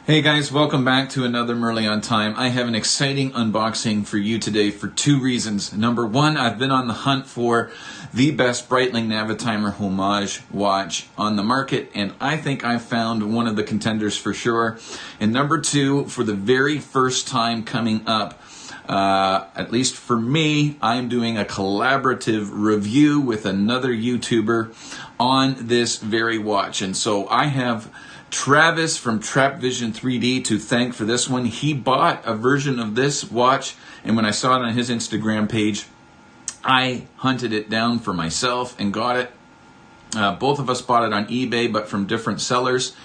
Hey guys, welcome back to another Merley on Time. I have an exciting unboxing for you today for two reasons. Number one, I've been on the hunt for the best Breitling Navitimer Homage watch on the market, and I think I found one of the contenders for sure. And number two, for the very first time coming up, at least for me, I'm doing a collaborative review with another YouTuber on this very watch. And so I have Travis from Trap Vision 3D to thank for this one. He bought a version of this watch, and when I saw it on his Instagram page, I hunted it down for myself and got it. Both of us bought it on eBay, but from different sellers.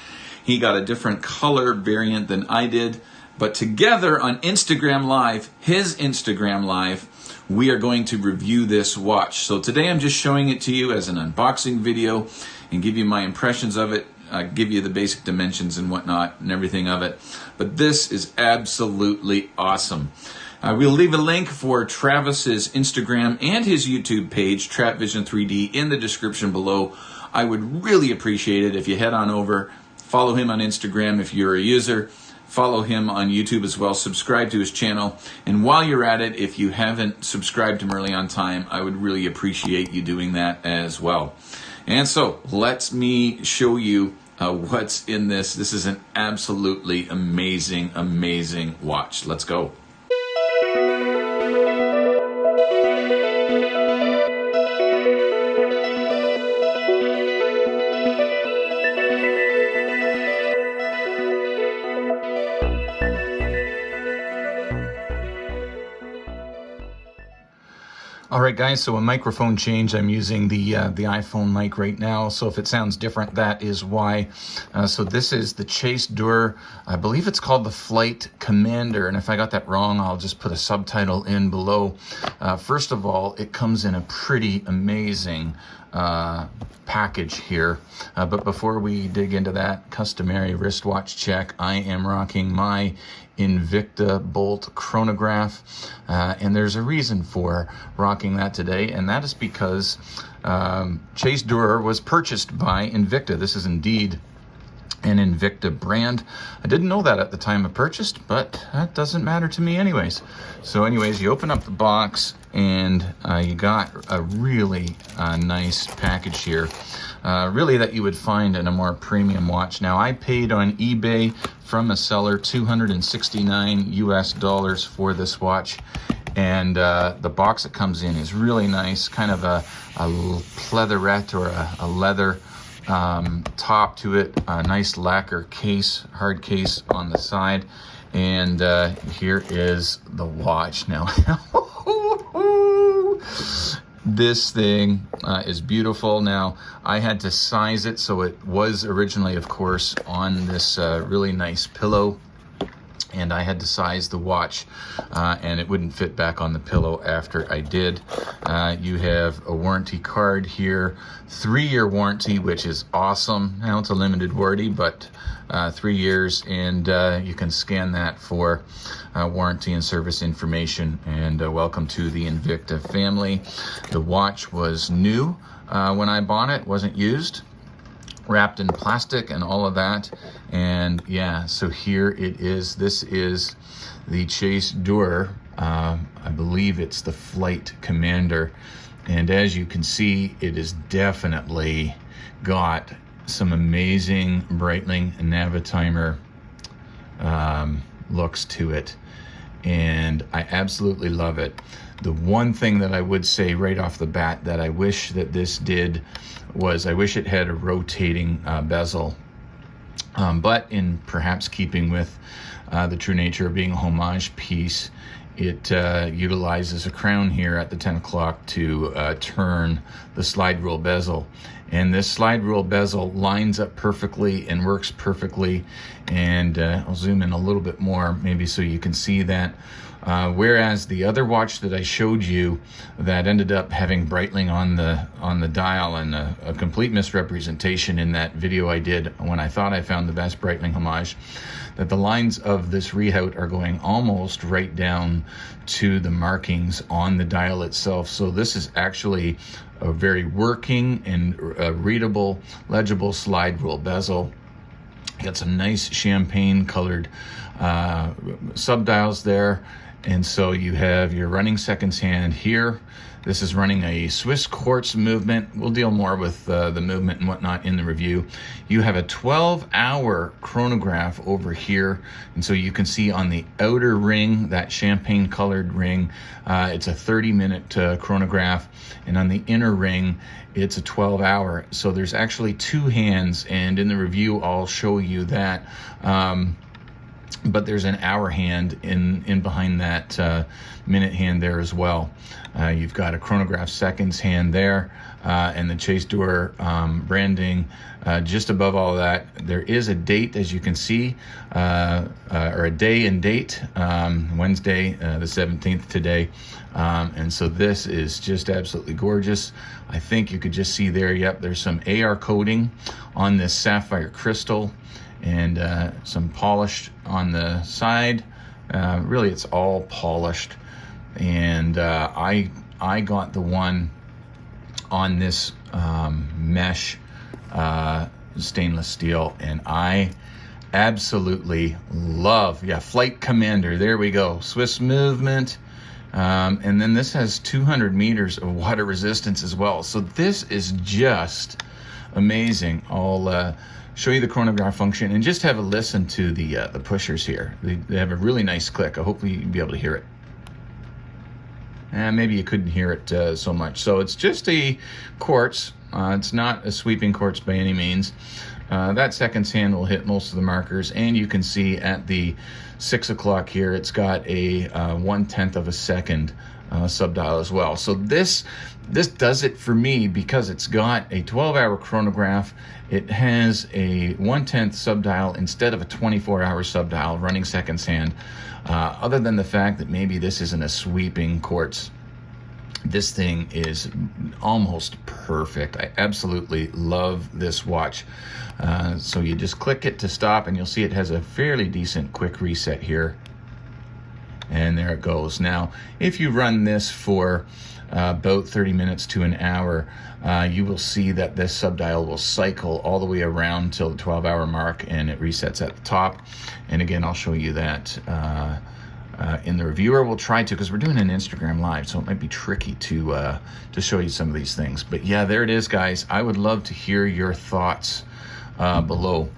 He got a different color variant than I did. But together on Instagram Live, his Instagram Live, we are going to review this watch. So today I'm just showing it to you as an unboxing video and give you my impressions of it. Give you the basic dimensions and whatnot and everything of it. But this is absolutely awesome. We'll leave a link for Travis's Instagram and his YouTube page, Trap Vision 3D, in the description below. I would really appreciate it if you head on over, follow him on Instagram if you're a user, follow him on YouTube as well, subscribe to his channel, and while you're at it, if you haven't subscribed to Merley on Time, I would really appreciate you doing that as well. And so, let me show you what's in this. This is an absolutely amazing, amazing watch. Let's go. All right, guys, so a microphone change. I'm using the iPhone mic right now, so if it sounds different, that is why. So this is the Chase Durer. I believe it's called the Flight Commander, and if I got that wrong, I'll just put a subtitle in below. First of all, it comes in a pretty amazing package here. But before we dig into that customary wristwatch check, I am rocking my Invicta Bolt chronograph, and there's a reason for rocking that today, and that is because Chase Durer was purchased by Invicta. This is indeed an Invicta brand. I didn't know that at the time of purchase, but that doesn't matter to me anyways. So anyways, you open up the box and you got a really nice package here. Really that you would find in a more premium watch. Now I paid on eBay from a seller $269 US for this watch, and the box it comes in is really nice, kind of a pleatherette or a leather top to it, a nice lacquer case, hard case on the side, and here is the watch. Now this thing is beautiful. Now I had to size it, so it was originally, of course, on this really nice pillow, and I had to size the watch, and it wouldn't fit back on the pillow after I did. You have a warranty card here, 3-year warranty, which is awesome. Now it's a limited warranty, but 3 years, and you can scan that for warranty and service information. And welcome to the Invicta family. The watch was new when I bought it, wasn't used, wrapped in plastic and all of that. And yeah, so here it is. This is the Chase Durer. I believe it's the Flight Commander, and as you can see, it is definitely got some amazing Breitling Navitimer looks to it, and I absolutely love it. The one thing that I would say right off the bat that I wish that this did was I wish it had a rotating bezel, but in perhaps keeping with the true nature of being a homage piece, it utilizes a crown here at the 10 o'clock to turn the slide rule bezel. And this slide rule bezel lines up perfectly and works perfectly. And I'll zoom in a little bit more, maybe so you can see that. Whereas the other watch that I showed you that ended up having Breitling on the dial, and a complete misrepresentation in that video I did when I thought I found the best Breitling homage, that the lines of this readout are going almost right down to the markings on the dial itself. So this is actually a very working and readable, legible slide rule bezel. Got some nice champagne colored subdials there. And so you have your running seconds hand here. This is running a Swiss quartz movement. We'll deal more with the movement and whatnot in the review. You have a 12-hour chronograph over here. And so you can see on the outer ring, that champagne colored ring, it's a 30-minute chronograph. And on the inner ring, it's a 12-hour. So there's actually two hands. And in the review, I'll show you that. But there's an hour hand in behind that minute hand there as well. You've got a chronograph seconds hand there, and the Chase Durer branding just above all that. There is a date, as you can see, or a day and date, Wednesday the 17th today. And so this is just absolutely gorgeous. I think you could just see there, yep, there's some AR coating on this sapphire crystal, and some polished on the side. Really, it's all polished. And I got the one on this mesh stainless steel, and I absolutely love, Flight Commander, there we go, Swiss movement. And then this has 200 meters of water resistance as well. So this is just amazing. I'll show you the chronograph function and just have a listen to the pushers here. They have a really nice click. I hope you'll be able to hear it. And maybe you couldn't hear it so much. So it's just a quartz. It's not a sweeping quartz by any means. That seconds hand will hit most of the markers, and you can see at the 6 o'clock here, it's got a 1/10 of a second subdial as well. So this does it for me because it's got a 12-hour chronograph. It has a 1/10 subdial instead of a 24-hour subdial running seconds hand. Other than the fact that maybe this isn't a sweeping quartz, this thing is almost perfect. I absolutely love this watch. So you just click it to stop, and you'll see it has a fairly decent quick reset here. And there it goes. Now, if you run this for about 30 minutes to an hour, you will see that this subdial will cycle all the way around till the 12-hour mark, and it resets at the top. And again, I'll show you that in the reviewer. We'll try to, because we're doing an Instagram live, so it might be tricky to show you some of these things. But yeah, there it is, guys. I would love to hear your thoughts below.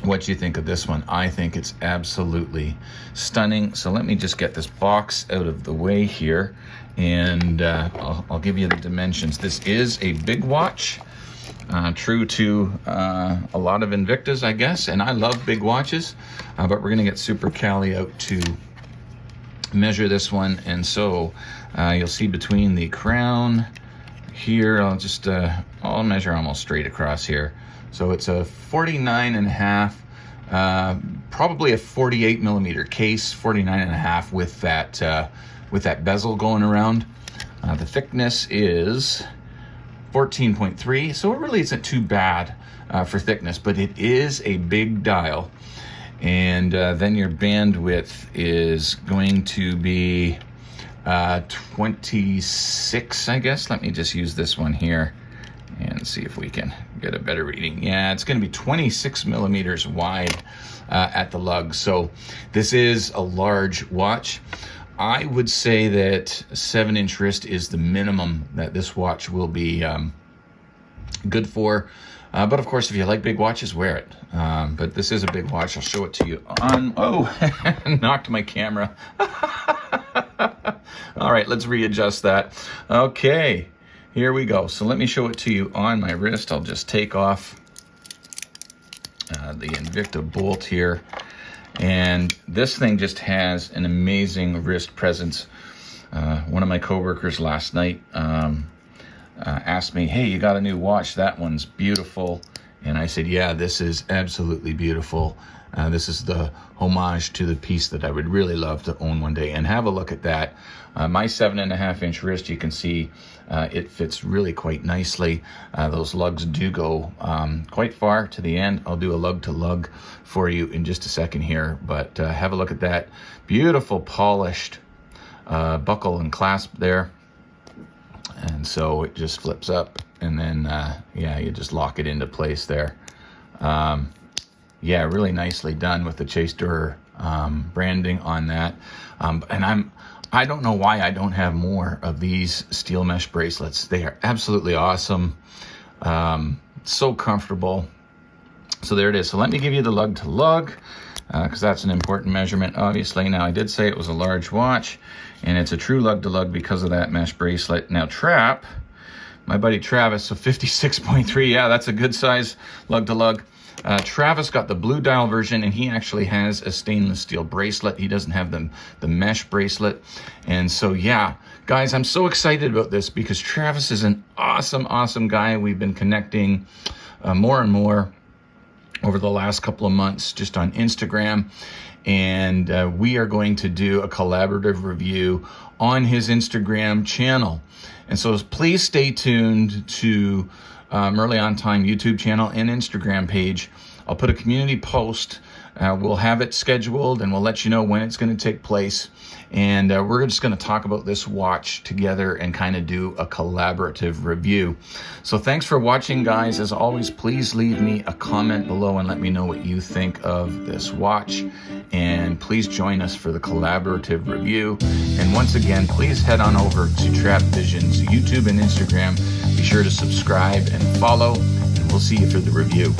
What you think of this one. I think it's absolutely stunning. So let me just get this box out of the way here, and I'll give you the dimensions. This is a big watch, true to a lot of Invictas, I guess, and I love big watches, but we're gonna get Super Cali out to measure this one. And so you'll see between the crown here, I'll measure almost straight across here. So it's a 49.5, probably a 48 millimeter case, 49.5 with that bezel going around. The thickness is 14.3, so it really isn't too bad for thickness, but it is a big dial. And then your bandwidth is going to be 26, I guess. Let me just use this one here and see if we can get a better reading. Yeah, it's going to be 26 millimeters wide at the lug. So this is a large watch. I would say that 7-inch wrist is the minimum that this watch will be good for. But of course, if you like big watches, wear it. But this is a big watch. I'll show it to you on... Oh, knocked my camera. All right, let's readjust that. Okay. Here we go. So let me show it to you on my wrist. I'll just take off the Invicta bolt here. And this thing just has an amazing wrist presence. One of my coworkers last night asked me, hey, you got a new watch? That one's beautiful. And I said, yeah, this is absolutely beautiful. This is the homage to the piece that I would really love to own one day. And have a look at that. My 7.5-inch wrist, you can see it fits really quite nicely. Those lugs do go quite far to the end. I'll do a lug to lug for you in just a second here. But have a look at that beautiful polished buckle and clasp there. And so it just flips up, and then yeah, you just lock it into place there. yeah, really nicely done with the Chase Durer branding on that. And I don't know why I don't have more of these steel mesh bracelets. They are absolutely awesome. So comfortable. So there it is. So let me give you the lug to lug, because that's an important measurement, obviously. Now, I did say it was a large watch, and it's a true lug to lug because of that mesh bracelet. Now, Trap, my buddy Travis, so 56.3, yeah, that's a good size lug to lug. Travis got the blue dial version, and he actually has a stainless steel bracelet. He doesn't have the mesh bracelet. And so, yeah, guys, I'm so excited about this because Travis is an awesome, awesome guy. We've been connecting more and more over the last couple of months just on Instagram. And we are going to do a collaborative review on his Instagram channel. And so please stay tuned to Early On Time YouTube channel and Instagram page. I'll put a community post. We'll have it scheduled and we'll let you know when it's going to take place. And we're just going to talk about this watch together and kind of do a collaborative review. So thanks for watching, guys. As always, please leave me a comment below and let me know what you think of this watch. And please join us for the collaborative review. And once again, please head on over to Trap Vision's YouTube and Instagram. Be sure to subscribe and follow, and we'll see you for the review.